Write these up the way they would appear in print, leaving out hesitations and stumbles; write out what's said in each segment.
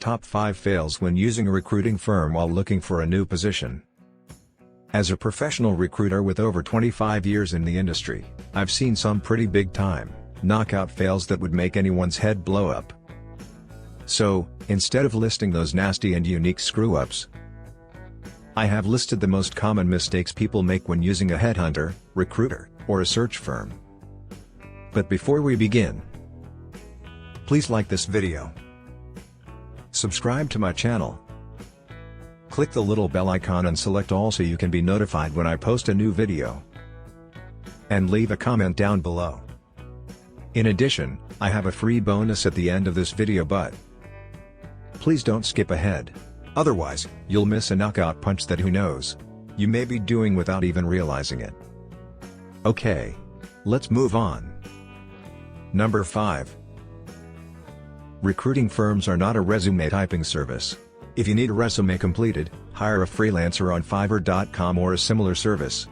Top 5 fails when using a recruiting firm while looking for a new position. As a professional recruiter with over 25 years in the industry, I've seen some pretty big-time, knockout fails that would make anyone's head blow up. So, instead of listing those nasty and unique screw-ups, I have listed the most common mistakes people make when using a headhunter, recruiter, or a search firm. But before we begin, please like this video, subscribe to my channel, click the little bell icon and select all so you can be notified when I post a new video, and leave a comment down below. In addition, I have a free bonus at the end of this video, but please don't skip ahead. Otherwise, you'll miss a knockout punch that who knows, you may be doing without even realizing it. Okay, let's move on. Number 5. Recruiting firms are not a resume typing service. If you need a resume completed, hire a freelancer on Fiverr.com or a similar service.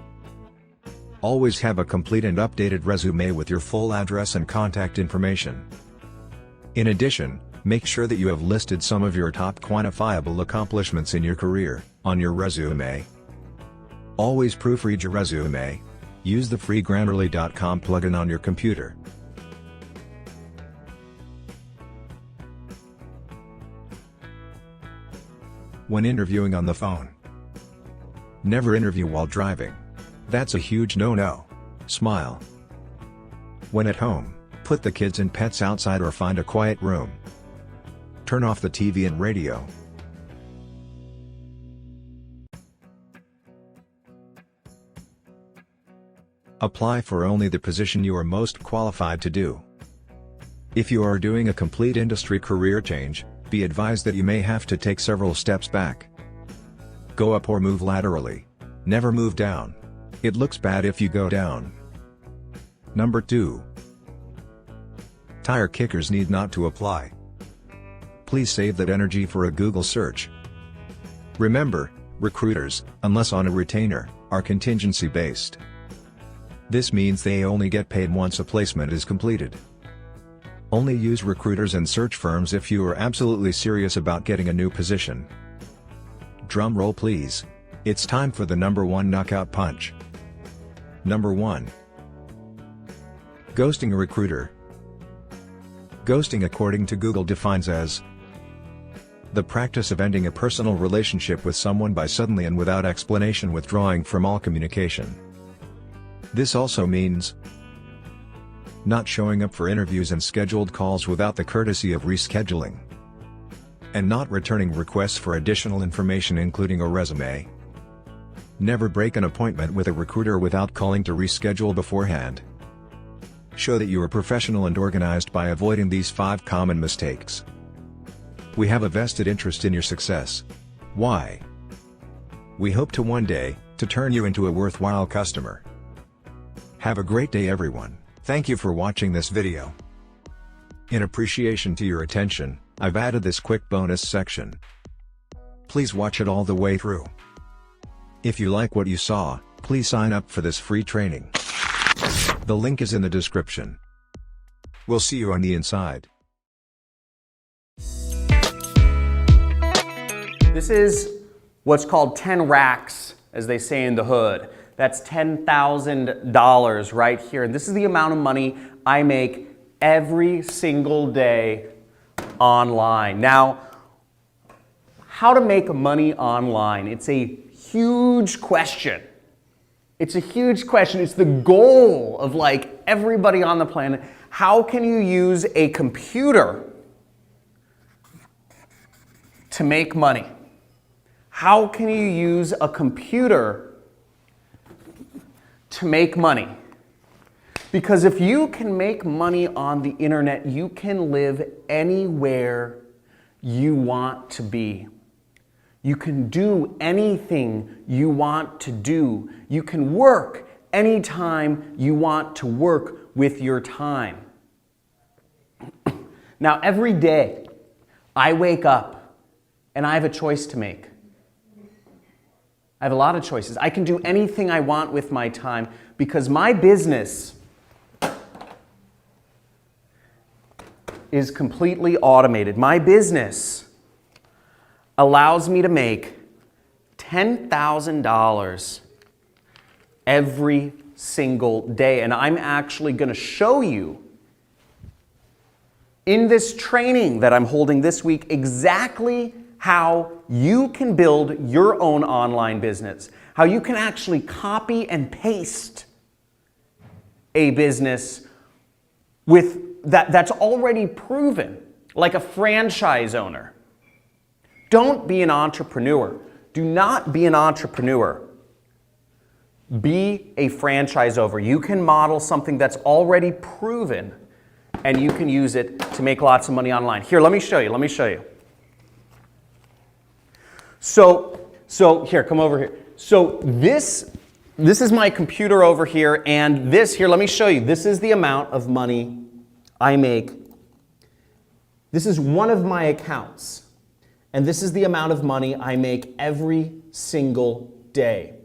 Always have a complete and updated resume with your full address and contact information. In addition, make sure that you have listed some of your top quantifiable accomplishments in your career on your resume. Always proofread your resume. Use the free Grammarly.com plugin on your computer. When interviewing on the phone, never interview while driving. That's a huge no-no. Smile. When at home, put the kids and pets outside or find a quiet room. Turn off the TV and radio. Apply for only the position you are most qualified to do. If you are doing a complete industry career change, be advised that you may have to take several steps back. Go up or move laterally. Never move down. It looks bad if you go down. Number 2. Tire kickers need not to apply. Please save that energy for a Google search. Remember, recruiters, unless on a retainer, are contingency-based. This means they only get paid once a placement is completed. Only use recruiters and search firms if you are absolutely serious about getting a new position. Drum roll please. It's time for the number 1 knockout punch. Number 1. Ghosting a recruiter. Ghosting, according to Google, defines as the practice of ending a personal relationship with someone by suddenly and without explanation withdrawing from all communication. This also means not showing up for interviews and scheduled calls without the courtesy of rescheduling, and not returning requests for additional information including a resume. Never break an appointment with a recruiter without calling to reschedule beforehand. Show that you are professional and organized by avoiding these 5 common mistakes. We have a vested interest in your success. Why? We hope to one day, to turn you into a worthwhile customer. Have a great day everyone. Thank you for watching this video. In appreciation to your attention, I've added this quick bonus section. Please watch it all the way through. If you like what you saw, please sign up for this free training. The link is in the description. We'll see you on the inside. This is what's called 10 racks, as they say in the hood. That's $10,000 right here. And this is the amount of money I make every single day online. Now, how to make money online? It's a huge question. It's a huge question. It's the goal of like everybody on the planet. How can you use a computer to make money? How can you use a computer to make money? Because if you can make money on the internet, you can live anywhere you want to be. You can do anything you want to do. You can work anytime you want to work with your time. Now, every day I wake up and I have a choice to make. I have a lot of choices. I can do anything I want with my time because my business is completely automated. My business allows me to make $10,000 every single day. And I'm actually going to show you in this training that I'm holding this week exactly how you can build your own online business, how you can actually copy and paste a business with that's already proven, like a franchise owner. Don't be an entrepreneur. Do not be an entrepreneur. Be a franchise owner. You can model something that's already proven and you can use it to make lots of money online. Here, let me show you. So here, come over here. So this is my computer over here, and this here, let me show you. This is the amount of money I make. This is one of my accounts. And this is the amount of money I make every single day.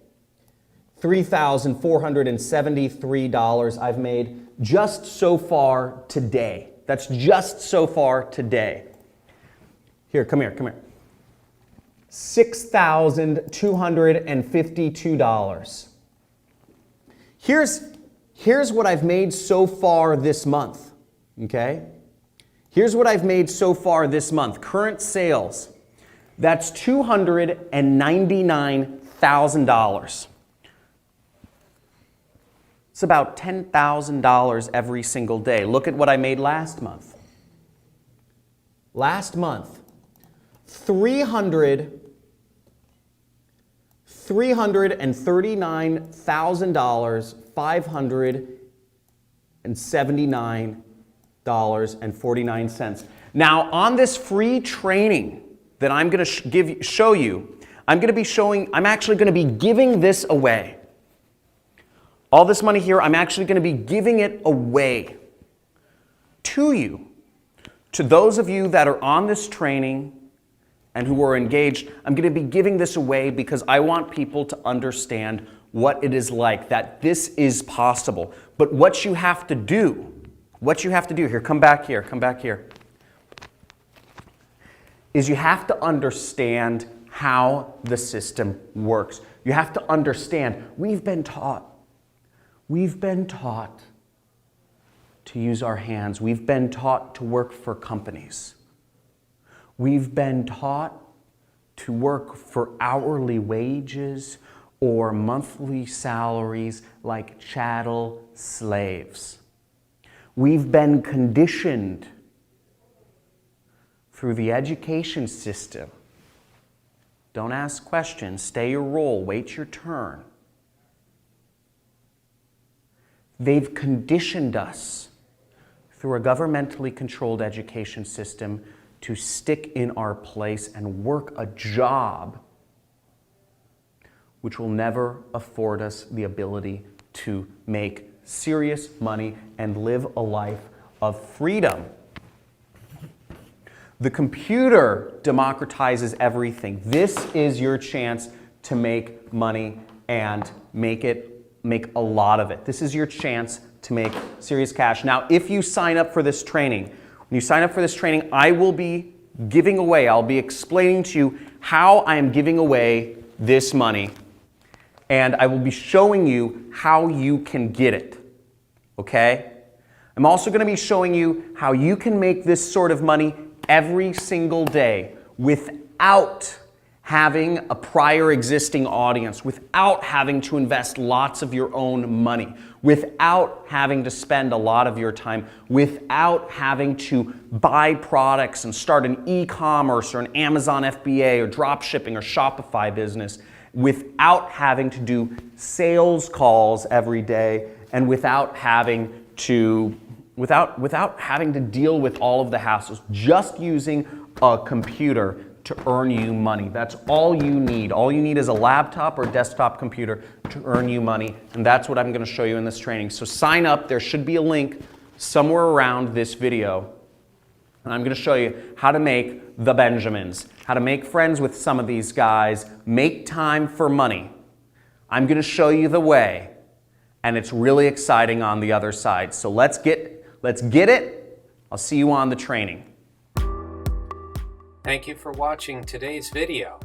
$3,473 I've made just so far today. That's just so far today. Here, come here. $6,252. Here's what I've made so far this month, okay? Here's what I've made so far this month. Current sales. That's $299,000. It's about $10,000 every single day. Look at what I made last month. Last month, $339,579.49. Now, on this free training that I'm going to show you, I'm actually going to be giving this away. All this money here, I'm actually going to be giving it away to you. To those of you that are on this training and who are engaged, I'm going to be giving this away because I want people to understand what it is like, that this is possible. But what you have to do, here, come back here, is you have to understand how the system works. You have to understand, we've been taught to use our hands. We've been taught to work for companies. We've been taught to work for hourly wages or monthly salaries like chattel slaves. We've been conditioned through the education system. Don't ask questions, stay your role, wait your turn. They've conditioned us through a governmentally controlled education system to stick in our place and work a job which will never afford us the ability to make serious money and live a life of freedom. The computer democratizes everything. This is your chance to make money and make a lot of it. This is your chance to make serious cash. Now, if you sign up for this training, when you sign up for this training, I will be giving away, I'll be explaining to you how I am giving away this money, and I will be showing you how you can get it, okay? I'm also going to be showing you how you can make this sort of money every single day without having a prior existing audience, without having to invest lots of your own money, without having to spend a lot of your time, without having to buy products and start an e-commerce or an Amazon FBA or drop shipping or Shopify business, without having to do sales calls every day, and without having to deal with all of the hassles, just using a computer to earn you money. That's all you need. All you need is a laptop or desktop computer to earn you money, and that's what I'm going to show you in this training. So sign up. There should be a link somewhere around this video, and I'm going to show you how to make the Benjamins, how to make friends with some of these guys, make time for money. I'm going to show you the way, and it's really exciting on the other side. So let's get it. I'll see you on the training. Thank you for watching today's video.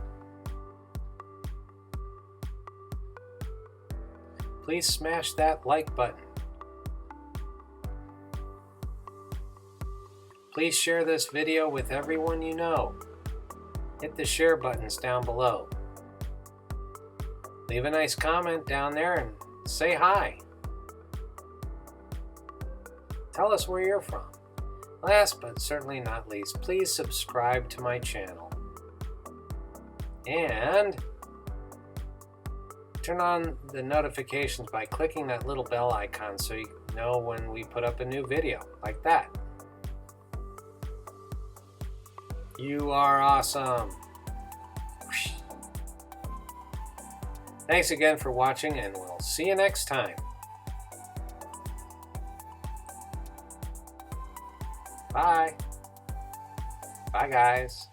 Please smash that like button. Please share this video with everyone you know. Hit the share buttons down below. Leave a nice comment down there and say hi. Tell us where you're from. Last but certainly not least, please subscribe to my channel. And turn on the notifications by clicking that little bell icon so you know when we put up a new video, like that. You are awesome. Thanks again for watching, and we'll see you next time. Bye. Bye, guys.